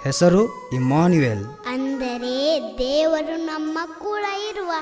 ಹೆಸರು ಇಮ್ಮಾನ್ಯುಯೆಲ್. ಅಂದರೆ ದೇವರು ನಮ್ಮ ಕೂಡ ಇರುವ.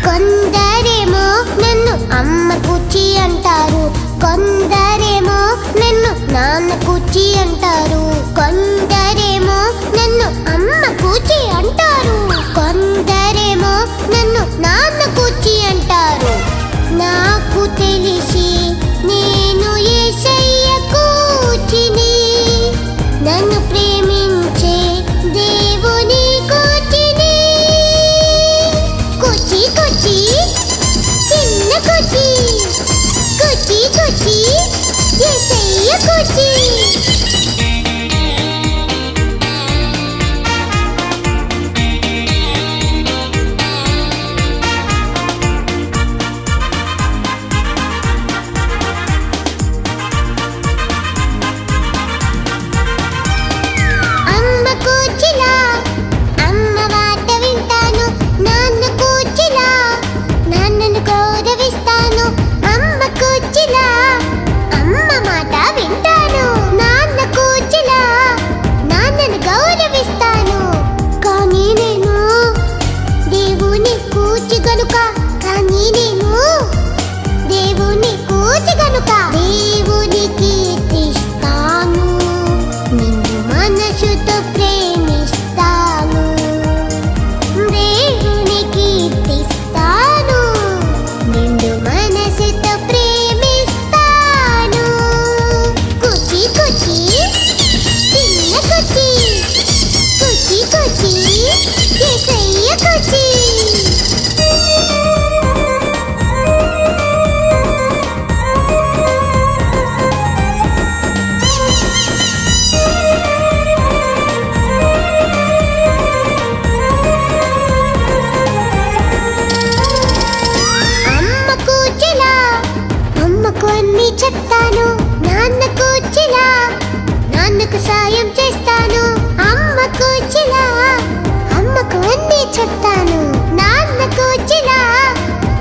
కొందరేమో నన్ను అమ్మ కూచి అంటారు, కొందరేమో నన్ను నాన్న కూచి అంటారు, కొందరేమో నన్ను అమ్మ కూచి అంటారు, కొందరేమో నన్ను నాన్న కూచి అంటారు. నాకు తెలిసి నేను యేసయ్య కూచిని, నన్ను ప్రేమించే దేవుని కూచిని. కూచి కూచి చిన్న కూచి, కూచి కూచి యేసయ్య కూచి. అమ్మ కూచిలా అమ్మ మాట వింటాను, నాన్న కూచిలా నాన్నను గౌరవిస్తాను. అమ్మ కూచిలా అమ్మ మాట వింటాను, నాన్న కూచిలా నాన్నను గౌరవిస్తాను. కానీ నేను దేవుని కూచి గనుక, కానీ నేను దేవుని కూచి గనుక దేవునికి కీర్తిస్తాను, నిన్ను మనసుతో ప్రేమిస్తాను. దేవుని కీర్తిస్తాను, నిన్ను మనసుతో ప్రేమిస్తాను. కూచి కూచి చిన్న కూచి, కూచి కూచి యేసయ్య కూచి. అమ్మ కూచిలా అమ్మకు అన్ని చెప్తాను, నాన్న కూచిలా నాన్నకు సాయం చేస్తాను. అమ్మ కూచిలా అమ్మకు అన్ని చెప్తాను, నాన్న కూచిలా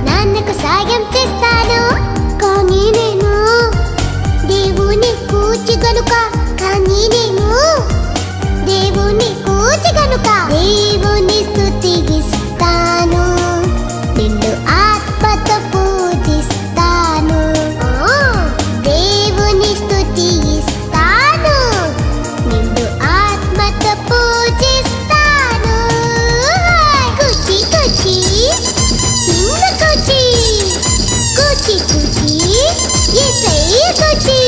నాన్నకు సాయం చేస్తాను. కానీ నేను దేవుని కూచి గనుక, కానీ నేను దేవుని కూచి గనుక దేవుని స్తుతిస్తాను, నిన్ను ఆత్మతో పూజిస్తాను. దేవుని స్తుతిస్తాను, నిన్ను ఆత్మతో పూజిస్తాను. కూచి కూచి చిన్న కూచి, కూచి కూచి యేసయ్య కూచి.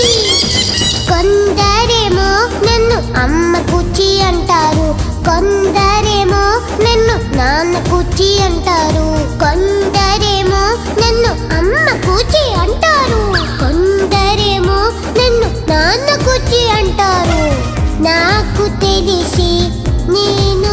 కొందరేమో నన్ను అమ్మ కూచి అంటారు, కొందరేమో నన్ను నాన్న కూచి అంటారు, కొందరేమో నన్ను అమ్మ కూచి అంటారు, కొందరేమో నన్ను నాన్న కూచి అంటారు. నాకు తెలిసి నేను